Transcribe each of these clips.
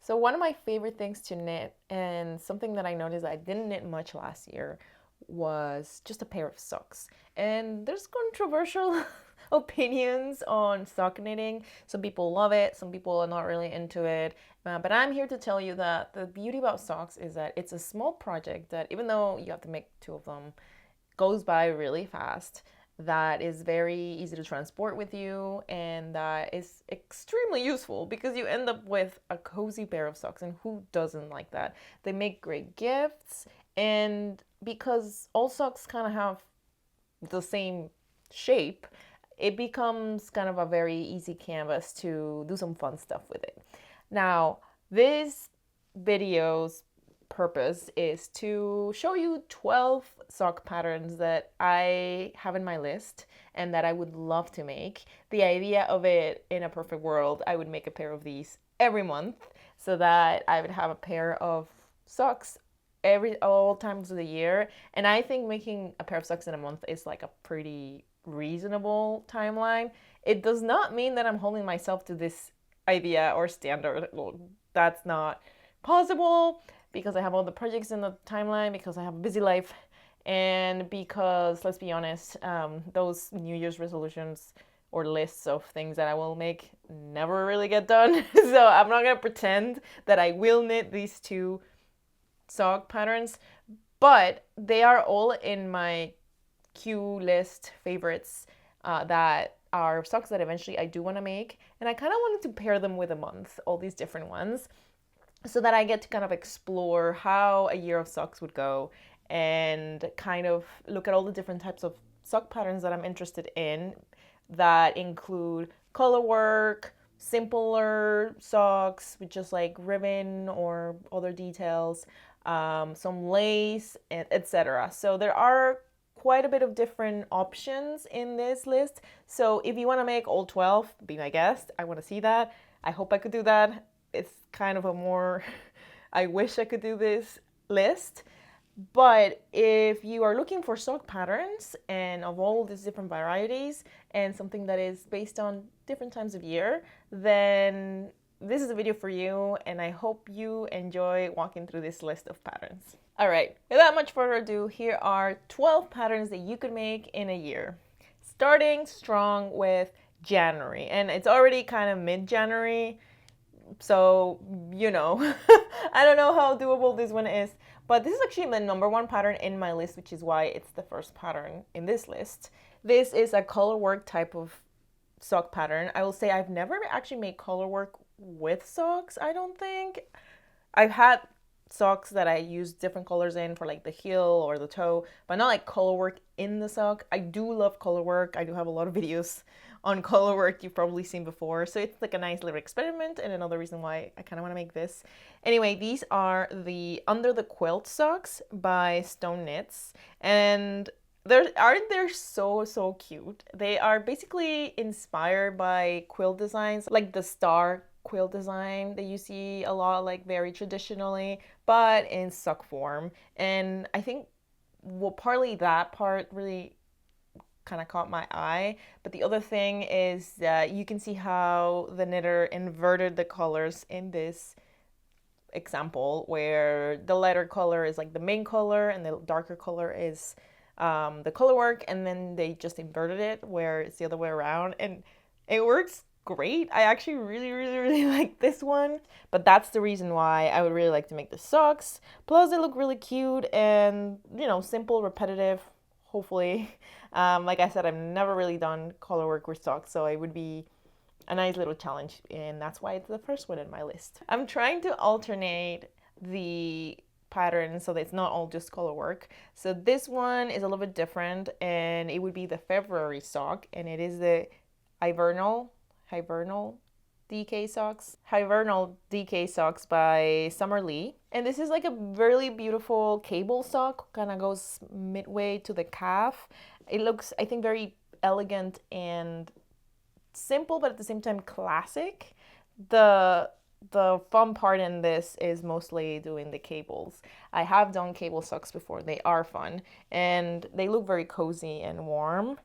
So one of my favorite things to knit, and something that I noticed I didn't knit much last year, was just a pair of socks. And there's controversial opinions on sock knitting. Some people love it, some people are not really into it. But I'm here to tell you that the beauty about socks is that it's a small project that, even though you have to make two of them, goes by really fast, that is very easy to transport with you, and that is extremely useful because you end up with a cozy pair of socks. And who doesn't like that? They make great gifts, and because all socks kind of have the same shape, it becomes kind of a very easy canvas to do some fun stuff with it. Now, this video's purpose is to show you 12 sock patterns that I have in my list and that I would love to make. The idea of it, in a perfect world, I would make a pair of these every month so that I would have a pair of socks all times of the year. And I think making a pair of socks in a month is like a pretty reasonable timeline. It does not mean that I'm holding myself to this idea or standard. Well, that's not possible because I have all the projects in the timeline, because I have a busy life, and because, let's be honest, those New Year's resolutions or lists of things that I will make never really get done. So I'm not gonna pretend that I will knit these two sock patterns, but they are all in my queue list favorites, that are socks that eventually I do want to make. And I kind of wanted to pair them with a month, all these different ones, so that I get to kind of explore how a year of socks would go and kind of look at all the different types of sock patterns that I'm interested in, that include color work, simpler socks with just like ribbon or other details, some lace, etc. So there are quite a bit of different options in this list. So if you want to make all 12, be my guest. I want to see that. I hope I could do that. It's kind of a more, I wish I could do this list. But if you are looking for sock patterns and of all these different varieties and something that is based on different times of year, then this is a video for you, and I hope you enjoy walking through this list of patterns. All right, without much further ado, here are 12 patterns that you could make in a year. Starting strong with January, and it's already kind of mid-January, so I don't know how doable this one is, but this is actually the number one pattern in my list, which is why it's the first pattern in this list. This is a color work type of sock pattern. I will say I've never actually made color work with socks, I don't think. I've had socks that I use different colors in for like the heel or the toe, but not like color work in the sock. I do love color work. I do have a lot of videos on color work you've probably seen before. So it's like a nice little experiment and another reason why I kind of want to make this. Anyway, these are the Under the Quilt socks by Stone Knits. And aren't they so cute? They are basically inspired by quilt designs, like the star quilt design that you see a lot, like very traditionally, but in sock form. And I think, well, partly that part really kind of caught my eye, but the other thing is that you can see how the knitter inverted the colors in this example, where the lighter color is like the main color and the darker color is the color work, and then they just inverted it where it's the other way around, and it works great. I actually really like this one, but that's the reason why I would really like to make the socks. Plus they look really cute and, simple, repetitive, hopefully. Like I said, I've never really done color work with socks, so it would be a nice little challenge, and that's why it's the first one in my list. I'm trying to alternate the pattern so that it's not all just color work. So this one is a little bit different, and it would be the February sock, and it is the Hibernal DK socks. Hibernal DK socks by Summer Lee. And this is like a really beautiful cable sock, kind of goes midway to the calf. It looks, I think, very elegant and simple, but at the same time classic. The fun part in this is mostly doing the cables. I have done cable socks before. They are fun and they look very cozy and warm,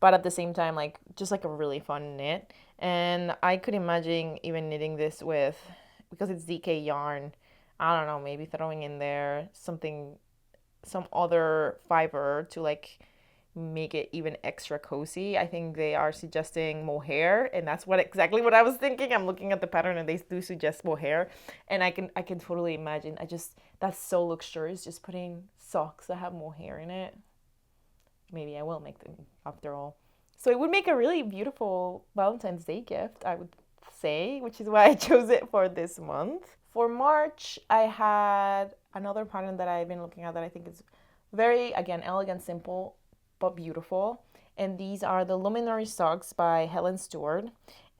but at the same time, like just like a really fun knit. And I could imagine even knitting this with because it's DK yarn, I don't know, maybe throwing in there something, some other fiber to like make it even extra cozy. I think they are suggesting mohair, and that's what exactly what I was thinking. I'm looking at the pattern and they do suggest mohair, and I can totally imagine. I just That's so luxurious, just putting socks that have mohair in it. Maybe I will make them after all. So it would make a really beautiful Valentine's Day gift, I would say, which is why I chose it for this month. For March, I had another pattern that I've been looking at that I think is very, again, elegant, simple, but beautiful. And these are the Luminary socks by Helen Stewart.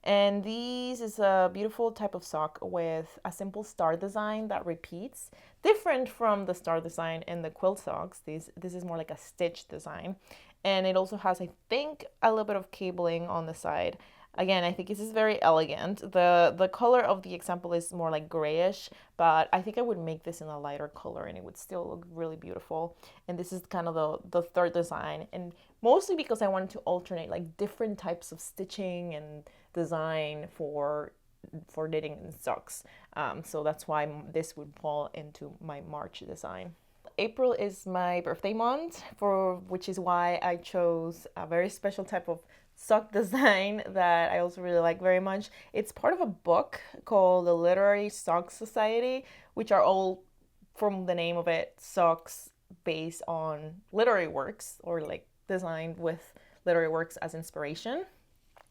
And these is a beautiful type of sock with a simple star design that repeats, different from the star design in the quilt socks. This is more like a stitch design. And it also has, I think, a little bit of cabling on the side. Again, I think this is very elegant. The color of the example is more like grayish, but I think I would make this in a lighter color and it would still look really beautiful. And this is kind of the third design, and mostly because I wanted to alternate like different types of stitching and design for knitting and socks. So that's why this would fall into my March design. April is my birthday month, for which is why I chose a very special type of sock design that I also really like very much. It's part of a book called the Literary Sock Society, which are all, from the name of it, socks based on literary works or like designed with literary works as inspiration,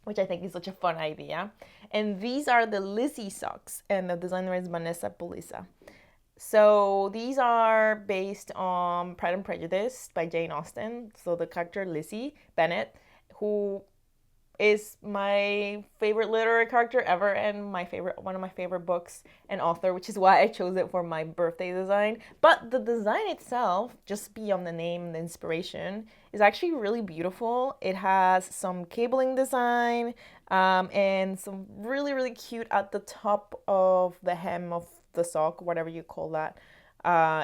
which I think is such a fun idea. And these are the Lizzie socks, and the designer is Vanessa Pulisa. So these are based on Pride and Prejudice by Jane Austen. So the character Lizzie Bennet, who is my favorite literary character ever and one of my favorite books and author, which is why I chose it for my birthday design. But the design itself, just beyond the name, the inspiration, is actually really beautiful. It has some cabling design, and some really, really cute at the top of the hem of the sock, whatever you call that.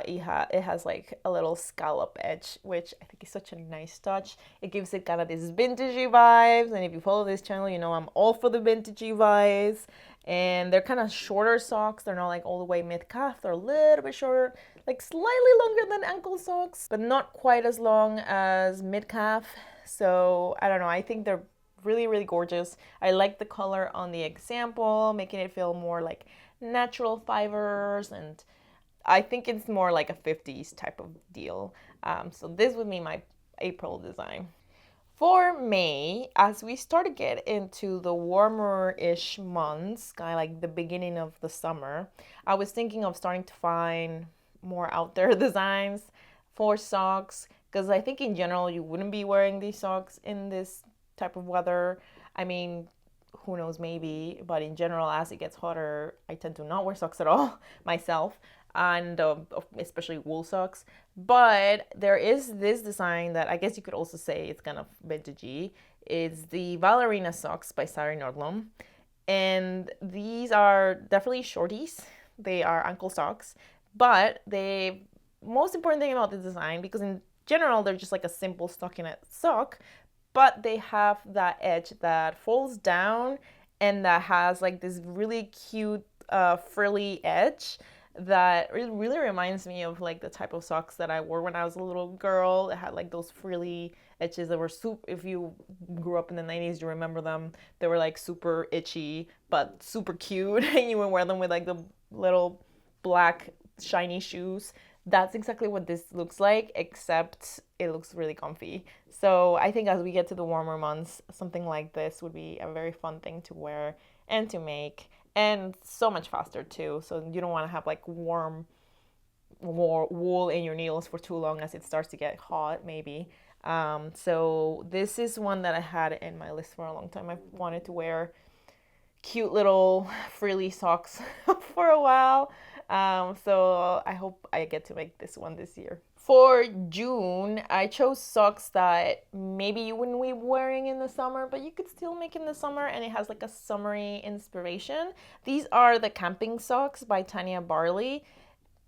It has like a little scallop edge, which I think is such a nice touch. It gives it kind of this vintagey vibes, and if you follow this channel, you know I'm all for the vintagey vibes. And they're kind of shorter socks. They're not like all the way mid-calf. They're a little bit shorter, like slightly longer than ankle socks, but not quite as long as mid-calf. So I don't know. I think they're really, really gorgeous. I like the color on the example, making it feel more like natural fibers, and I think it's more like a 50s type of deal. So this would be my April design. For May, as we start to get into the warmer-ish months, kind of like the beginning of the summer, I was thinking of starting to find more out there designs for socks, because I think in general you wouldn't be wearing these socks in this type of weather. I mean, who knows, maybe, but in general, as it gets hotter, I tend to not wear socks at all myself, and especially wool socks. But there is this design that I guess you could also say it's kind of vintagey. It's the Ballerina socks by Sari Nordlund, and these are definitely shorties. They are ankle socks, but the most important thing about the design, because in general they're just like a simple stockinette sock, but they have that edge that folds down and that has like this really cute frilly edge that really reminds me of like the type of socks that I wore when I was a little girl. It had like those frilly edges that were super, if you grew up in the 90s, you remember them. They were like super itchy, but super cute. And you would wear them with like the little black shiny shoes. That's exactly what this looks like, except it looks really comfy. So I think as we get to the warmer months, something like this would be a very fun thing to wear and to make, and so much faster too. So you don't want to have like warm wool in your nails for too long, as it starts to get hot maybe. So this is one that I had in my list for a long time. I wanted to wear cute little frilly socks for a while. So I hope I get to make this one this year. For June, I chose socks that maybe you wouldn't be wearing in the summer, but you could still make in the summer, and it has like a summery inspiration. These are the camping socks by Tanya Barley.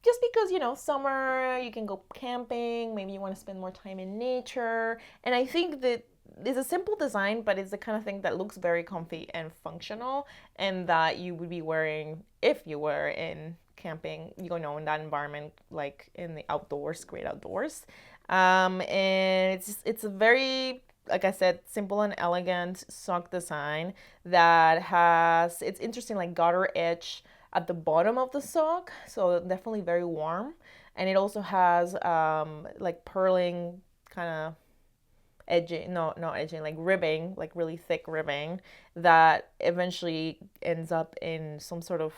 Just because, you know, summer, you can go camping, maybe you want to spend more time in nature. And I think that it's a simple design, but it's the kind of thing that looks very comfy and functional, and that you would be wearing if you were in camping, in that environment, like in the outdoors, great outdoors. And it's a very, like I said, simple and elegant sock design that has, it's interesting, like garter edge at the bottom of the sock, so definitely very warm. And it also has like purling kind of edging, no, not edging, like ribbing, like really thick ribbing that eventually ends up in some sort of,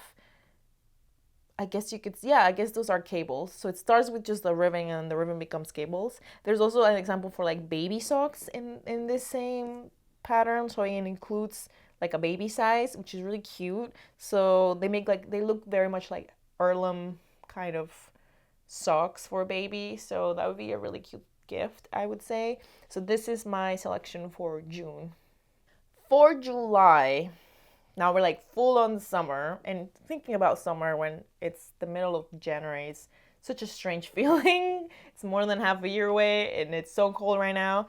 I guess you could, yeah, I guess those are cables. So it starts with just the ribbing and the ribbon becomes cables. There's also an example for like baby socks in this same pattern. So it includes like a baby size, which is really cute. So they make like, they look very much like heirloom kind of socks for a baby. So that would be a really cute gift, I would say. So this is my selection for June. For July, now we're like full on summer, and thinking about summer when it's the middle of January is such a strange feeling. It's more than half a year away and it's so cold right now.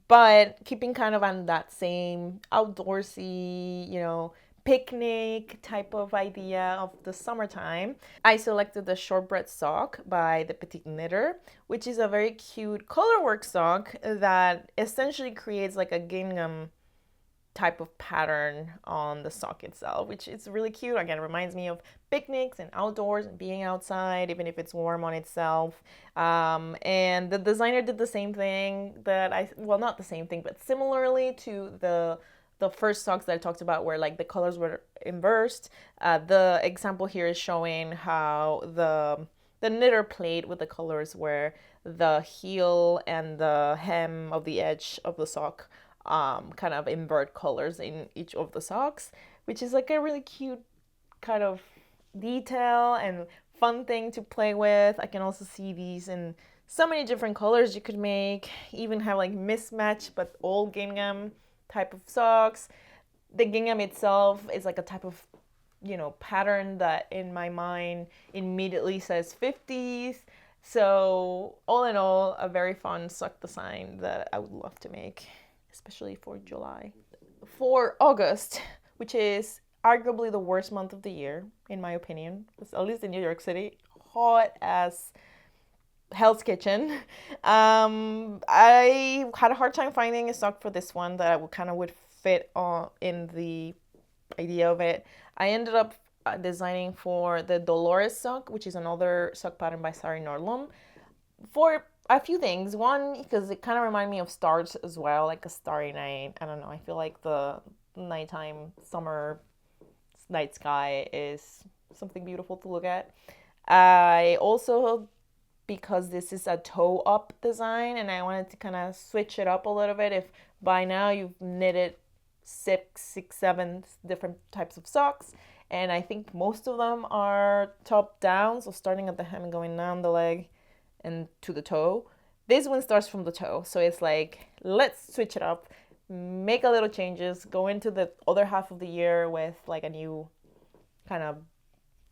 But keeping kind of on that same outdoorsy, picnic type of idea of the summertime, I selected the shortbread sock by the Petite Knitter, which is a very cute colorwork sock that essentially creates like a gingham type of pattern on the sock itself, which is really cute. Again, it reminds me of picnics and outdoors and being outside, even if it's warm on itself. And the designer did the same thing well, not the same thing, but similarly to the first socks that I talked about, where like the colors were inversed. The example here is showing how the knitter played with the colors, where the heel and the hem of the edge of the sock kind of invert colors in each of the socks, which is like a really cute kind of detail and fun thing to play with. I can also see these in so many different colors you could make, even have like mismatch but all gingham type of socks. The gingham itself is like a type of pattern that in my mind immediately says 50s. So all in all, a very fun sock design that I would love to make, especially for July. For August, which is arguably the worst month of the year, in my opinion, at least in New York City, hot as Hell's Kitchen. I had a hard time finding a sock for this one that would fit in the idea of it. I ended up designing for the Dolores sock, which is another sock pattern by Sari Nordlund, for a few things. One, because it kind of reminded me of stars as well, like a starry night. I don't know. I feel like the nighttime summer night sky is something beautiful to look at. I also, because this is a toe up design and I wanted to kind of switch it up a little bit. If by now you've knitted six, seven different types of socks, and I think most of them are top down, so starting at the hem and going down the leg and to the toe. This one starts from the toe, so it's like, let's switch it up, make a little changes, go into the other half of the year with like a new kind of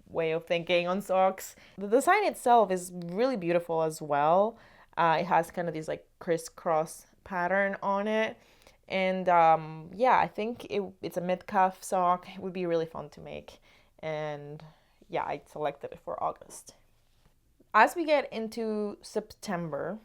way of thinking on socks. The design itself is really beautiful as well. It has kind of these like crisscross pattern on it. And yeah, I think it's a mid-calf sock. It would be really fun to make. And yeah, I selected it for August. As we get into September,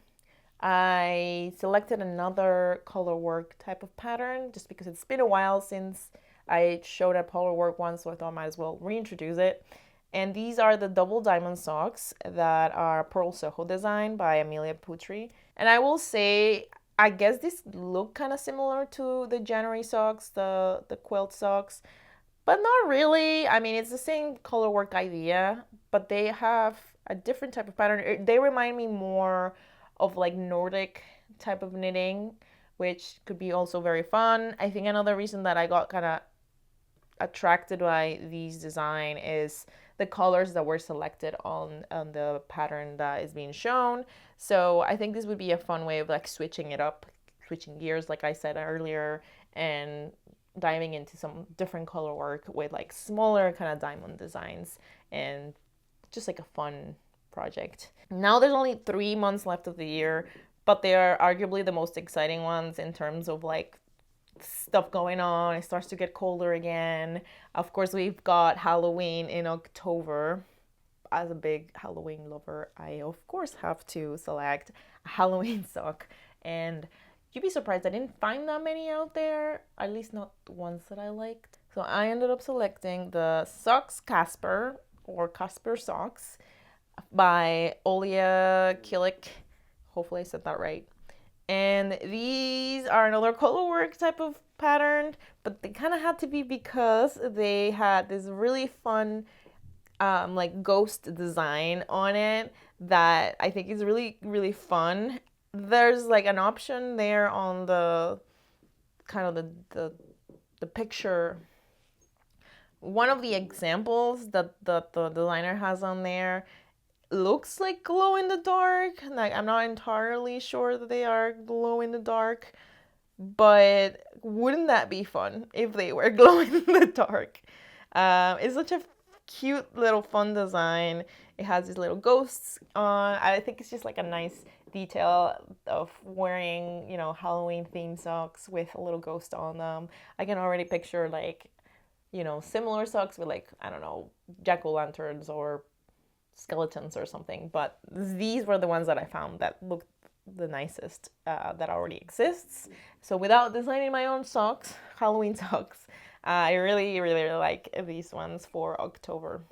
I selected another color work type of pattern just because it's been a while since I showed a color work one, so I thought I might as well reintroduce it. And these are the double diamond socks that are Pearl Soho design by Amelia Putri. And I will say, I guess this look kind of similar to the January socks, the quilt socks, but not really. I mean, it's the same color work idea, but they have a different type of pattern. They remind me more of like Nordic type of knitting, which could be also very fun. I think another reason that I got kind of attracted by these design is the colors that were selected on the pattern that is being shown. So I think this would be a fun way of like switching it up, switching gears, like I said earlier, and diving into some different color work with like smaller kind of diamond designs, and just like a fun project. Now there's only 3 months left of the year, but they are arguably the most exciting ones in terms of like stuff going on. It starts to get colder again. Of course, we've got Halloween in October. As a big Halloween lover, I of course have to select a Halloween sock. And you'd be surprised I didn't find that many out there, at least not the ones that I liked. So I ended up selecting the Socks Casper, or Casper Socks, by Olia Killick. Hopefully I said that right. And these are another colorwork type of pattern, but they kind of had to be because they had this really fun like ghost design on it that I think is really, really fun. There's like an option there on the kind of the picture. One of the examples that the designer has on there looks like glow in the dark. Like, I'm not entirely sure that they are glow in the dark, but wouldn't that be fun if they were glow in the dark? It's such a cute little fun design. It has these little ghosts on. I think it's just like a nice detail of wearing, you know, Halloween themed socks with a little ghost on them. I can already picture like, you know, similar socks with like, I don't know, jack-o'-lanterns or skeletons or something, but these were the ones that I found that looked the nicest that already exists. So without designing my own socks, Halloween socks, I really, really, really like these ones for October.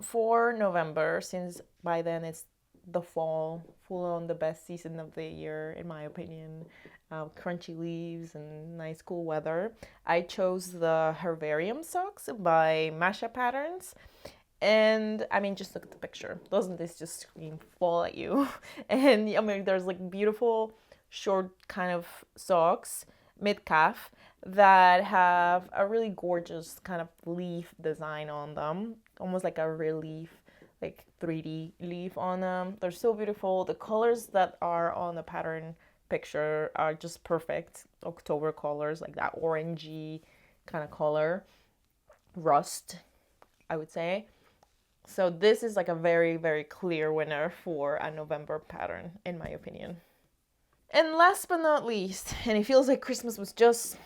For November, since by then it's the fall, full on the best season of the year, in my opinion, crunchy leaves and nice cool weather, I chose the Herbarium socks by Masha Patterns. And I mean, just look at the picture. Doesn't this just scream fall at you? And I mean, there's like beautiful short kind of socks, mid calf, that have a really gorgeous kind of leaf design on them, almost like a relief, like 3D leaf on them. They're so beautiful. The colors that are on the pattern picture are just perfect October colors, like that orangey kind of color, rust, I would say. So this is like a very, very clear winner for a November pattern, in my opinion. And last but not least, and it feels like Christmas was just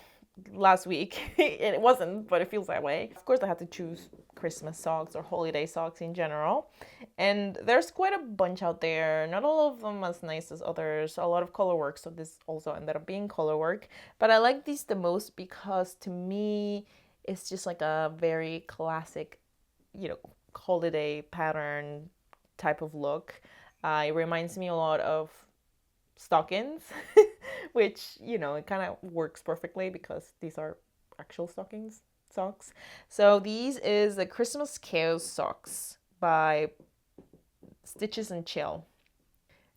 last week, and it wasn't, but it feels that way. Of course, I had to choose Christmas socks or holiday socks in general. And there's quite a bunch out there. Not all of them as nice as others. A lot of color work, so this also ended up being color work. But I like these the most because to me, it's just like a very classic, you know, holiday pattern type of look. It reminds me a lot of stockings, which, you know, it kind of works perfectly because these are actual stockings, socks. So these is the Christmas Chaos socks by Stitches and Chill.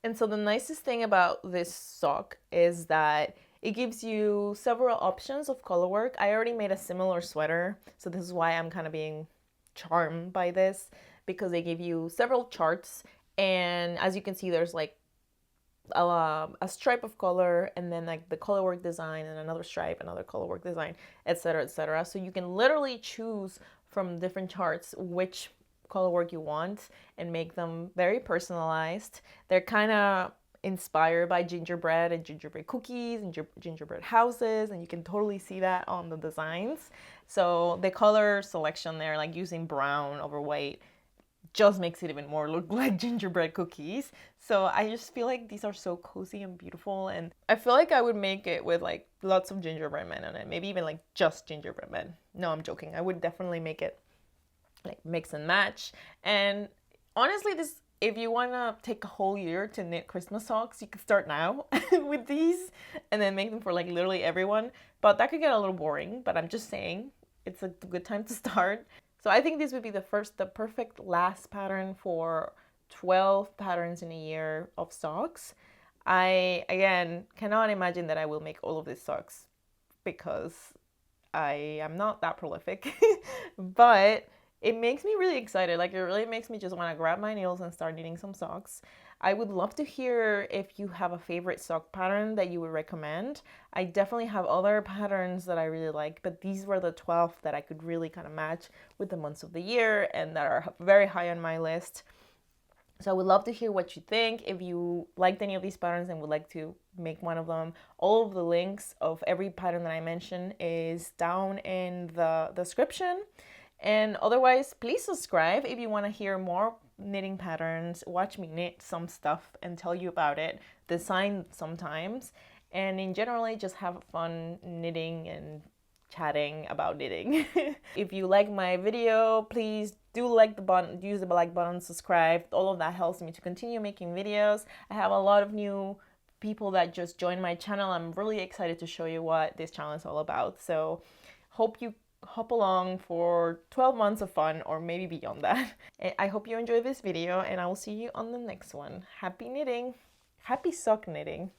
And so the nicest thing about this sock is that it gives you several options of color work. I already made a similar sweater, so this is why I'm kind of being charmed by this, because they give you several charts, and as you can see, there's like a stripe of color, and then like the color work design, and another stripe, another color work design, etc., etc. So you can literally choose from different charts which color work you want and make them very personalized. They're kind of inspired by gingerbread and gingerbread cookies and gingerbread houses, and you can totally see that on the designs. So the color selection there, like using brown over white, just makes it even more look like gingerbread cookies. So I just feel like these are so cozy and beautiful, and I feel like I would make it with like lots of gingerbread men on it, maybe even like just gingerbread men. No, I'm joking. I would definitely make it like mix and match. And honestly, this, if you want to take a whole year to knit Christmas socks, you could start now with these and then make them for like literally everyone. But that could get a little boring, but I'm just saying it's a good time to start. So I think this would be the perfect last pattern for 12 patterns in a year of socks. I, again, cannot imagine that I will make all of these socks because I am not that prolific, but it makes me really excited. Like, it really makes me just want to grab my needles and start knitting some socks. I would love to hear if you have a favorite sock pattern that you would recommend. I definitely have other patterns that I really like, but these were the 12 that I could really kind of match with the months of the year and that are very high on my list. So I would love to hear what you think. If you liked any of these patterns and would like to make one of them, all of the links of every pattern that I mentioned is down in the description. And otherwise, please subscribe if you want to hear more knitting patterns, watch me knit some stuff and tell you about it, design sometimes, and in generally just have fun knitting and chatting about knitting. If you like my video, please do like the button, use the like button, subscribe. All of that helps me to continue making videos. I have a lot of new people that just joined my channel. I'm really excited to show you what this channel is all about. So hope you hop along for 12 months of fun or maybe beyond that. I hope you enjoy this video and I will see you on the next one. Happy knitting! Happy sock knitting!